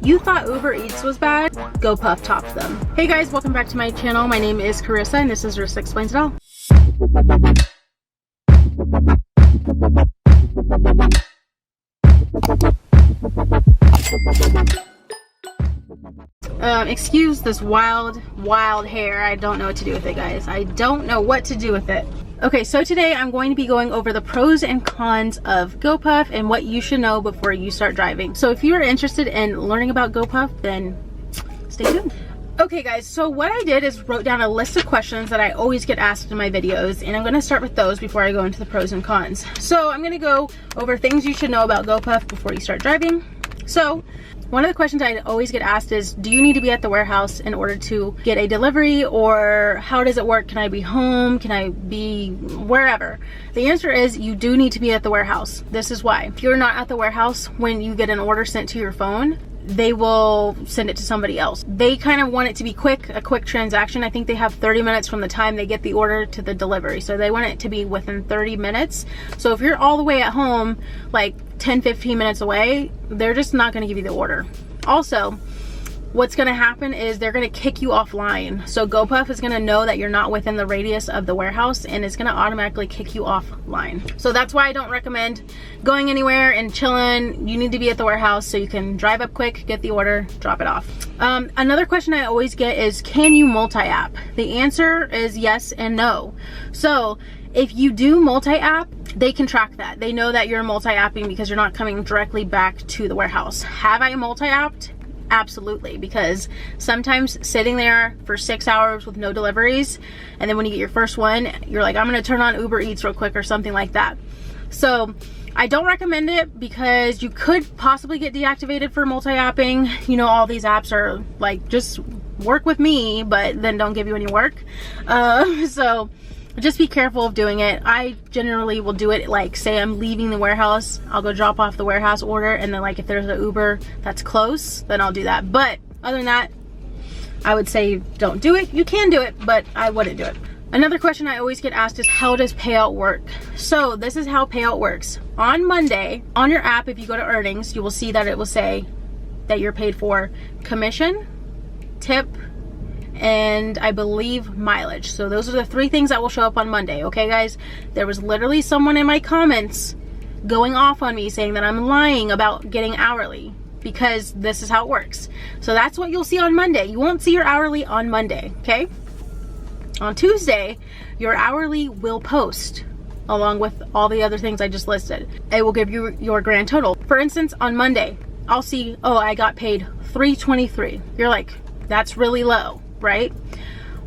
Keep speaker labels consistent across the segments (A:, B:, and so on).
A: you thought Uber Eats was bad, Gopuff topped them. Hey guys, welcome back to my channel. My name is Charyssa and this is Charyssa Explains It All. Excuse this wild hair. I don't know what to do with it, guys. I don't know what to do with it. Okay, so today I'm going to be going over the pros and cons of Gopuff and what you should know before you start driving. So if you're interested in learning about Gopuff, then stay tuned. Okay guys, so what I did is wrote down a list of questions that I always get asked in my videos, and I'm going to start with those before I go into the pros and cons. So I'm going to go over things you should know about Gopuff before you start driving. So one of the questions I always get asked is, do you need to be at the warehouse in order to get a delivery, or how does it work? Can I be home? Can I be wherever? The answer is you do need to be at the warehouse. This is why. If you're not at the warehouse, when you get an order sent to your phone, they will send it to somebody else. They kind of want it to be quick, a quick transaction. I think they have 30 minutes from the time they get the order to the delivery. So they want it to be within 30 minutes. So if you're all the way at home, like 10-15 minutes away, they're just not going to give you the order. Also, what's going to happen is they're going to kick you offline. So Gopuff is going to know that you're not within the radius of the warehouse, and it's going to automatically kick you offline. So that's why I don't recommend going anywhere and chilling. You need to be at the warehouse so you can drive up quick, get the order, drop it off. Another question I always get is, can you multi-app? The answer is yes and no. So if you do multi-app, they can track that. They know that you're multi-apping because you're not coming directly back to the warehouse. Have I multi-apped? Absolutely, because sometimes sitting there for 6 hours with no deliveries, and then when you get your first one, you're like, I'm gonna turn on Uber Eats real quick or something like that. So I don't recommend it because you could possibly get deactivated for multi-apping. You know, all these apps are like, just work with me, but then don't give you any work. So just be careful of doing it. I generally will do it, like, say I'm leaving the warehouse, I'll go drop off the warehouse order, and then like if there's an Uber that's close, then I'll do that. But other than that, I would say don't do it. You can do it, but I wouldn't do it. Another question I always get asked is, how does payout work? So this is how payout works. On Monday, on your app, if you go to earnings, you will see that it will say that you're paid for commission, tip, and I believe mileage. So those are the three things that will show up on Monday. Okay guys, there was literally someone in my comments going off on me saying that I'm lying about getting hourly, because this is how it works. So that's what you'll see on Monday. You won't see your hourly on Monday, okay? On Tuesday, your hourly will post along with all the other things I just listed. It will give you your grand total. For instance, on Monday, I'll see, oh, I got paid $323. You're like, that's really low, right?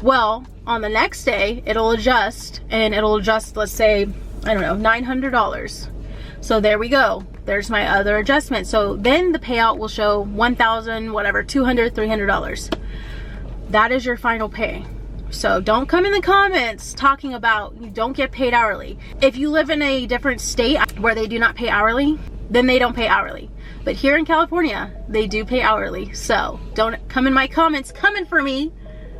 A: Well, on the next day, it'll adjust, and it'll adjust, let's say, I don't know, $900. So there we go. There's my other adjustment. So then the payout will show $1,000, whatever, $200, $300. That is your final pay. So don't come in the comments talking about you don't get paid hourly. If you live in a different state where they do not pay hourly, then they don't pay hourly. But here in California, they do pay hourly. So don't come in my comments coming for me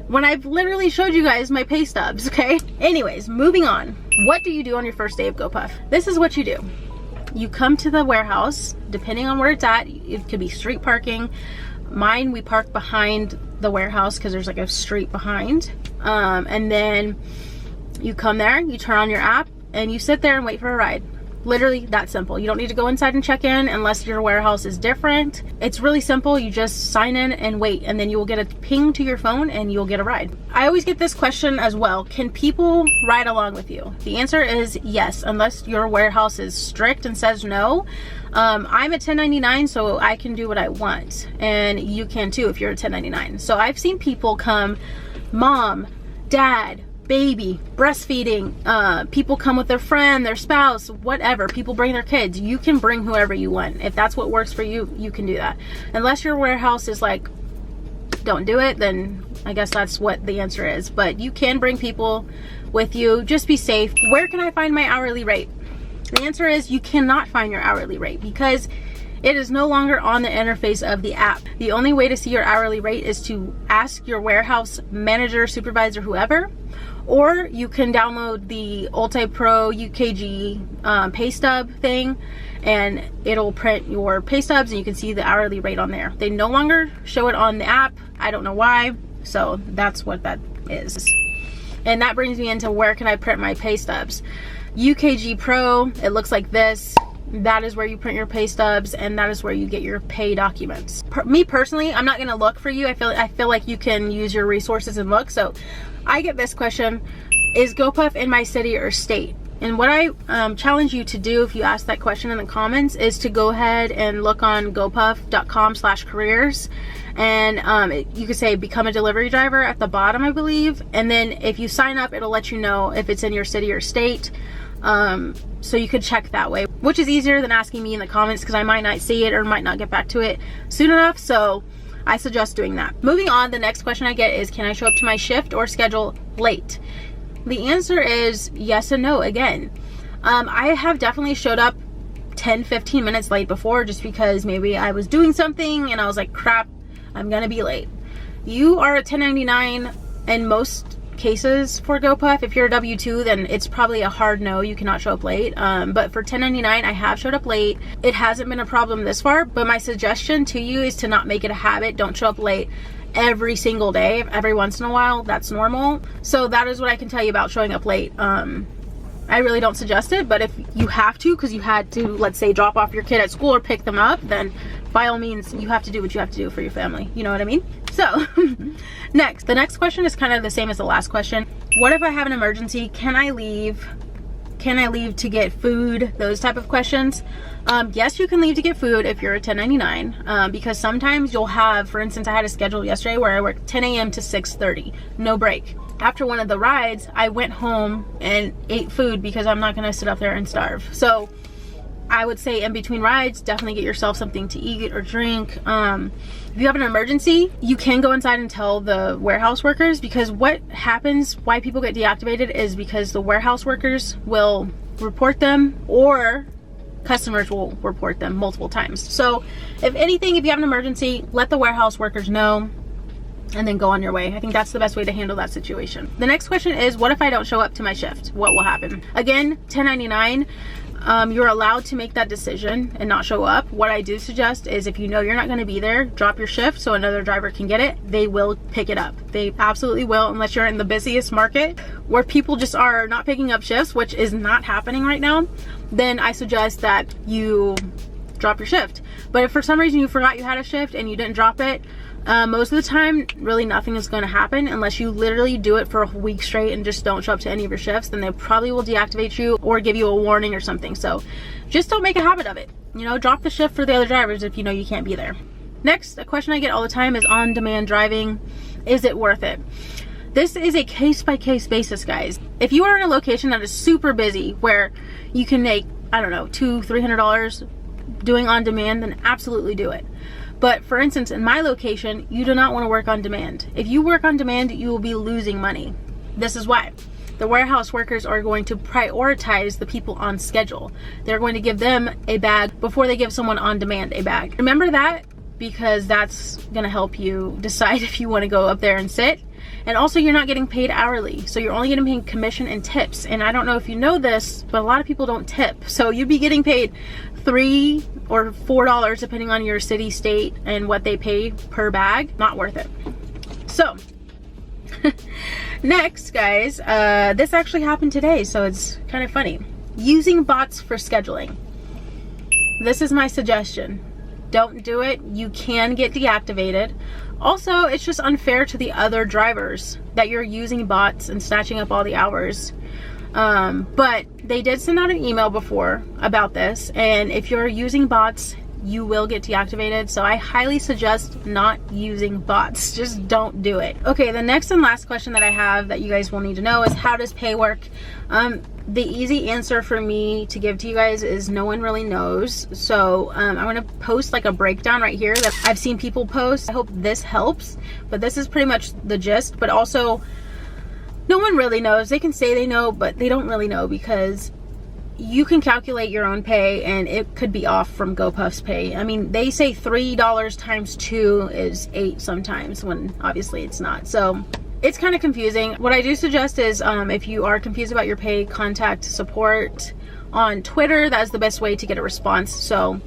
A: when I've literally showed you guys my pay stubs, okay? Anyways, moving on. What do you do on your first day of Gopuff? This is what you do. You come to the warehouse, depending on where it's at. It could be street parking. Mine, we park behind the warehouse because there's like a street behind. And then you come there, you turn on your app, and you sit there and wait for a ride. Literally that simple. You don't need to go inside and check in unless your warehouse is different. It's really simple. You just sign in and wait, and then you will get a ping to your phone and you'll get a ride. I always get this question as well. Can people ride along with you? The answer is yes, unless your warehouse is strict and says no. I'm a 1099, so I can do what I want, and you can too if you're a 1099. So I've seen people come, mom, dad, baby, breastfeeding, people come with their friend, their spouse, whatever. People bring their kids. You can bring whoever you want. If that's what works for you, you can do that. Unless your warehouse is like, don't do it, then I guess that's what the answer is. But you can bring people with you. Just be safe. Where can I find my hourly rate? The answer is you cannot find your hourly rate, because It is no longer on the interface of the app. The only way to see your hourly rate is to ask your warehouse manager, supervisor, whoever, or you can download the Ulti Pro UKG pay stub thing, and it'll print your pay stubs and you can see the hourly rate on there. They no longer show it on the app. I don't know why. So that's what that is. And that brings me into where can I print my pay stubs. UKG Pro, it looks like this. That is where you print your pay stubs, and that is where you get your pay documents. Me personally, I'm not gonna look for you. I feel like you can use your resources and look. So I get this question, is Gopuff in my city or state? And what I challenge you to do if you ask that question in the comments is to go ahead and look on gopuff.com/careers, and you could say become a delivery driver at the bottom, I believe. And then if you sign up, it'll let you know if it's in your city or state. So you could check that way, which is easier than asking me in the comments because I might not see it or might not get back to it soon enough. So I suggest doing that. Moving on, the next question I get is, can I show up to my shift or schedule late? The answer is yes and no again. I have definitely showed up 10-15 minutes late before, just because maybe I was doing something and I was like, crap, I'm gonna be late. You are a 1099 in most cases for Gopuff. If you're a W2, then it's probably a hard no, you cannot show up late. But for 1099, I have showed up late. It hasn't been a problem this far, but my suggestion to you is to not make it a habit. Don't show up late every single day. Every once in a while, that's normal. So that is what I can tell you about showing up late. I really don't suggest it, but if you have to, because you had to, let's say, drop off your kid at school or pick them up, then by all means, you have to do what you have to do for your family. You know what I mean? So next, the next question is kind of the same as the last question. What if I have an emergency? Can I leave? Can I leave to get food? Those type of questions. Yes, you can leave to get food if you're a 1099, because sometimes you'll have, for instance, I had a schedule yesterday where I worked 10 a.m. to 6:30, no break. After one of the rides, I went home and ate food because I'm not gonna sit up there and starve. So I would say in between rides, definitely get yourself something to eat or drink. If you have an emergency, you can go inside and tell the warehouse workers, because what happens, why people get deactivated is because the warehouse workers will report them, or customers will report them multiple times. So if anything, if you have an emergency, let the warehouse workers know and then go on your way. I think that's the best way to handle that situation. The next question is, what if I don't show up to my shift? What will happen? Again, 1099, you're allowed to make that decision and not show up. What I do suggest is, if you know you're not going to be there, drop your shift so another driver can get it. They will pick it up. They absolutely will, unless you're in the busiest market where people just are not picking up shifts, which is not happening right now. Then I suggest that you drop your shift. But if for some reason you forgot you had a shift and you didn't drop it, most of the time, really nothing is going to happen unless you literally do it for a week straight and just don't show up to any of your shifts. Then they probably will deactivate you or give you a warning or something. So just don't make a habit of it. You know, drop the shift for the other drivers if you know you can't be there. Next, a question I get all the time is on-demand driving. Is it worth it? This is a case-by-case basis, guys. If you are in a location that is super busy where you can make, I don't know, $200-300 doing on-demand, then absolutely do it. But for instance, in my location, you do not want to work on demand. If you work on demand, you will be losing money. This is why. The warehouse workers are going to prioritize the people on schedule. They're going to give them a bag before they give someone on demand a bag. Remember that, because that's going to help you decide if you want to go up there and sit. And also, you're not getting paid hourly, so you're only getting paid commission and tips. And I don't know if you know this, but a lot of people don't tip. So you'd be getting paid $3 or $4 depending on your city, state, and what they pay per bag. Not worth it. So next, guys, this actually happened today, so it's kind of funny. Using bots for scheduling. This is my suggestion. Don't do it. You can get deactivated. Also, it's just unfair to the other drivers that you're using bots and snatching up all the hours. But they did send out an email before about this, and if you're using bots, you will get deactivated. So I highly suggest not using bots. Just don't do it. Okay, the next and last question that I have that you guys will need to know is, how does pay work? The easy answer for me to give to you guys is no one really knows. So I'm going to post like a breakdown right here that I've seen people post. I hope this helps, but this is pretty much the gist. But also, no one really knows. They can say they know, but they don't really know, because you can calculate your own pay and it could be off from Gopuff's pay. I mean, they say $3 times 2 is 8 sometimes, when obviously it's not. So it's kind of confusing. What I do suggest is if you are confused about your pay, contact support on Twitter. That's the best way to get a response. So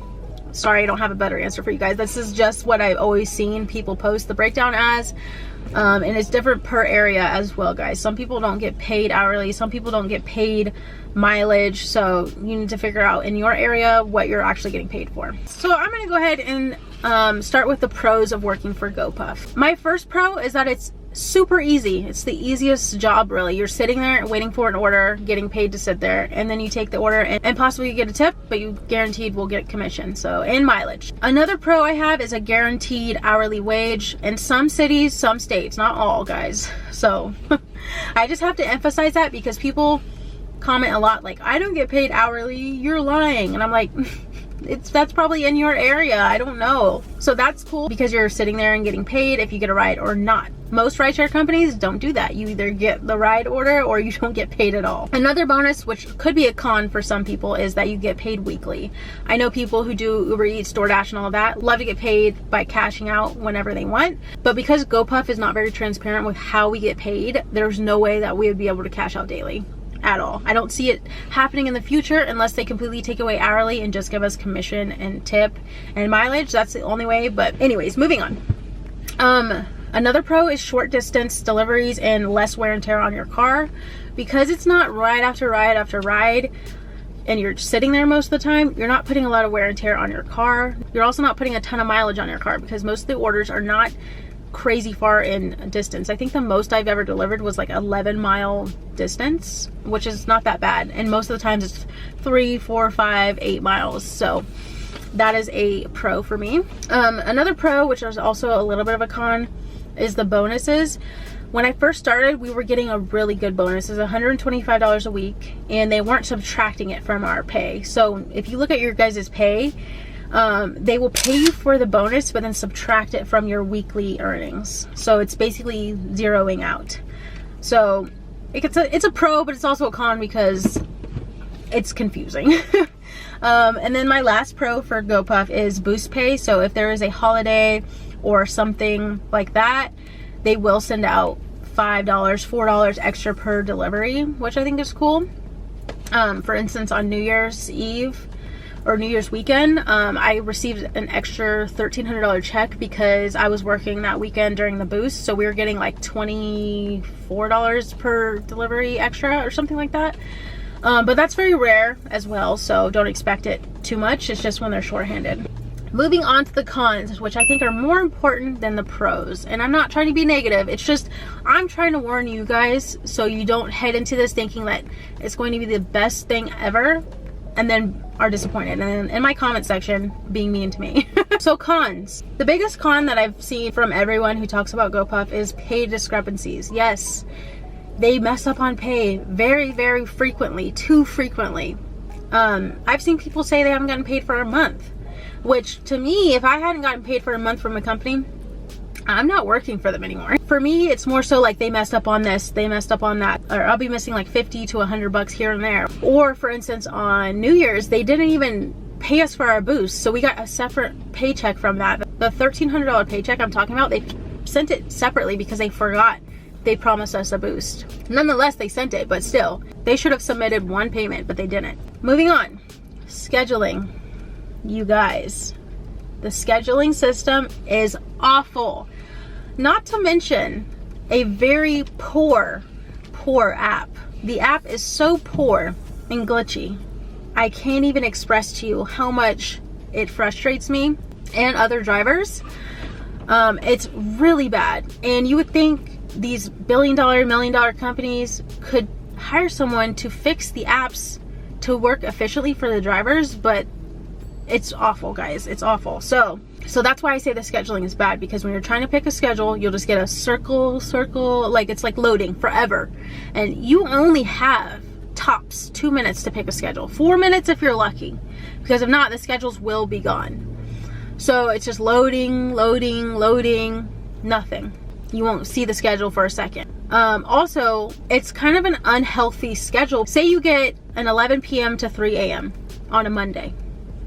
A: sorry, I don't have a better answer for you guys. This is just what I've always seen people post the breakdown as. And it's different per area as well, guys. Some people don't get paid hourly. Some people don't get paid mileage. So you need to figure out in your area what you're actually getting paid for. So I'm going to go ahead and start with the pros of working for Gopuff. My first pro is that it's super easy. It's the easiest job, really. You're sitting there waiting for an order, getting paid to sit there, and then you take the order and possibly get a tip, but you guaranteed will get commission, so, and mileage. Another pro I have is a guaranteed hourly wage in some cities, some states, not all, guys. So I just have to emphasize that because people comment a lot like, I don't get paid hourly, you're lying. And I'm like, that's probably in your area, I don't know. So that's cool because you're sitting there and getting paid if you get a ride or not. Most rideshare companies don't do that. You either get the ride order or you don't get paid at all. Another bonus, which could be a con for some people, is that you get paid weekly. I know people who do Uber Eats, DoorDash and all that love to get paid by cashing out whenever they want. But because Gopuff is not very transparent with how we get paid, there's no way that we would be able to cash out daily at all. I don't see it happening in the future unless they completely take away hourly and just give us commission and tip and mileage. That's the only way. But anyways, moving on. Another pro is short distance deliveries and less wear and tear on your car. Because it's not ride after ride after ride and you're sitting there most of the time, you're not putting a lot of wear and tear on your car. You're also not putting a ton of mileage on your car because most of the orders are not crazy far in distance. I think the most I've ever delivered was like 11-mile distance, which is not that bad. And most of the times it's 3, 4, 5, 8 miles. So that is a pro for me. Another pro, which is also a little bit of a con, is the bonuses. When I first started, we were getting a really good bonus. It's $125 a week, and they weren't subtracting it from our pay. So if you look at your guys' pay, they will pay you for the bonus, but then subtract it from your weekly earnings. So it's basically zeroing out. So it's a pro, but it's also a con because it's confusing. And then my last pro for Gopuff is boost pay. So if there is a holiday or something like that, they will send out $5, $4 extra per delivery, which I think is cool. For instance, on New Year's Eve or New Year's weekend, I received an extra $1,300 check because I was working that weekend during the boost. So we were getting like $24 per delivery extra or something like that. But that's very rare as well, so don't expect it too much. It's just when they're shorthanded. Moving on to the cons, which I think are more important than the pros. And I'm not trying to be negative. It's just, I'm trying to warn you guys so you don't head into this thinking that it's going to be the best thing ever and then are disappointed. And in my comment section, being mean to me. So cons. The biggest con that I've seen from everyone who talks about Gopuff is pay discrepancies. Yes, they mess up on pay very, very frequently, too frequently. I've seen people say they haven't gotten paid for a month. Which, to me, if I hadn't gotten paid for a month from a company, I'm not working for them anymore. For me, it's more so like they messed up on this, they messed up on that, or I'll be missing like 50 to 100 bucks here and there. Or, for instance, on New Year's, they didn't even pay us for our boost, so we got a separate paycheck from that. The $1,300 paycheck I'm talking about, they sent it separately because they forgot they promised us a boost. Nonetheless, they sent it, but still, they should have submitted one payment, but they didn't. Moving on, scheduling. You guys, the scheduling system is awful. Not to mention a very poor app. The app is so poor and glitchy. I can't even express to you how much it frustrates me and other drivers. It's really bad. And you would think these billion-dollar, million-dollar companies could hire someone to fix the apps to work efficiently for the drivers, but it's awful, guys. It's awful. So that's why I say the scheduling is bad, because when you're trying to pick a schedule, you'll just get a circle, like it's like loading forever. And you only have tops 2 minutes to pick a schedule. 4 minutes if you're lucky, because if not, the schedules will be gone. So it's just loading, nothing. You won't see the schedule for a second. Also, it's kind of an unhealthy schedule. Say you get an 11 p.m. to 3 a.m. on a Monday,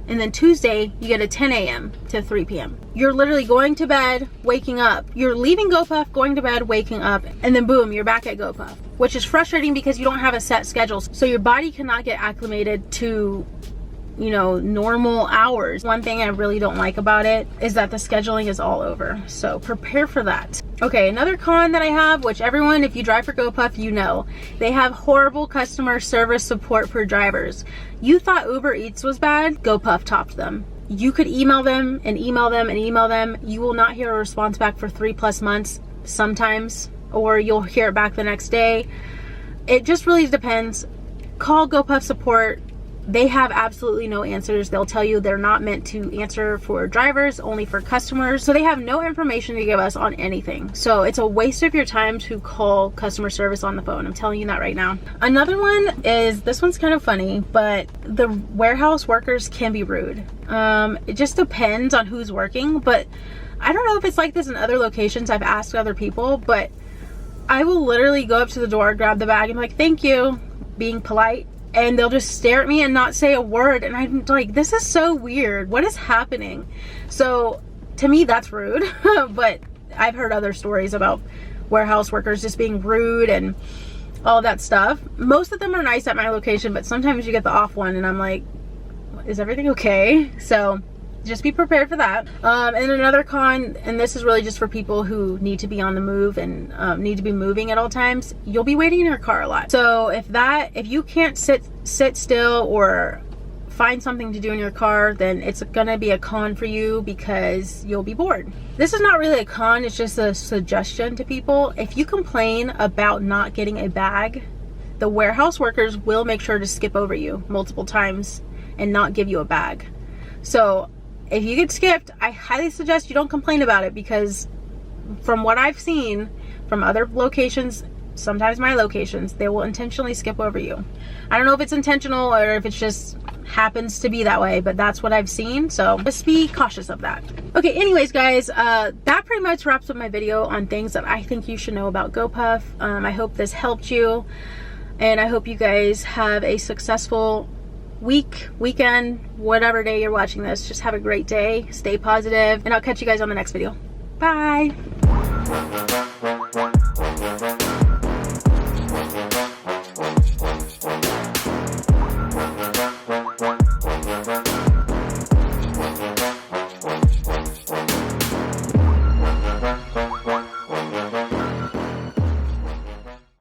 A: and then Tuesday you get a 10 a.m. to 3 p.m. You're literally going to bed, waking up. You're leaving Gopuff, going to bed, waking up, and then boom, you're back at Gopuff, which is frustrating because you don't have a set schedule. So your body cannot get acclimated to, you know, normal hours. One thing I really don't like about it is that the scheduling is all over. So prepare for that. Okay, another con that I have, which everyone, if you drive for Gopuff, you know, they have horrible customer service support for drivers. You thought Uber Eats was bad? Gopuff topped them. You could email them and email them and email them. You will not hear a response back for 3+ months sometimes, or you'll hear it back the next day. It just really depends. Call Gopuff support. They have absolutely no answers. They'll tell you they're not meant to answer for drivers, only for customers. So they have no information to give us on anything. So it's a waste of your time to call customer service on the phone. I'm telling you that right now. Another one is, this one's kind of funny, but the warehouse workers can be rude. It just depends on who's working, but I don't know if it's like this in other locations. I've asked other people, but I will literally go up to the door, grab the bag, and be like, thank you, being polite. And they'll just stare at me and not say a word. And I'm like, this is so weird. What is happening? So to me, that's rude. But I've heard other stories about warehouse workers just being rude and all that stuff. Most of them are nice at my location, but sometimes you get the off one and I'm like, is everything okay? So just be prepared for that. And another con, and this is really just for people who need to be on the move and need to be moving at all times, you'll be waiting in your car a lot. So if you can't sit still or find something to do in your car, then it's gonna be a con for you because you'll be bored. This is not really a con, it's just a suggestion to people. If you complain about not getting a bag, the warehouse workers will make sure to skip over you multiple times and not give you a bag. So if you get skipped, I highly suggest you don't complain about it, because from what I've seen from other locations, sometimes my locations, they will intentionally skip over you. I don't know if it's intentional or if it's just happens to be that way, but that's what I've seen. So just be cautious of that. Okay, anyways guys, that pretty much wraps up my video on things that I think you should know about Gopuff. I hope this helped you, and I hope you guys have a successful weekend, whatever day you're watching this. Just have a great day, stay positive, and I'll catch you guys on the next video. Bye.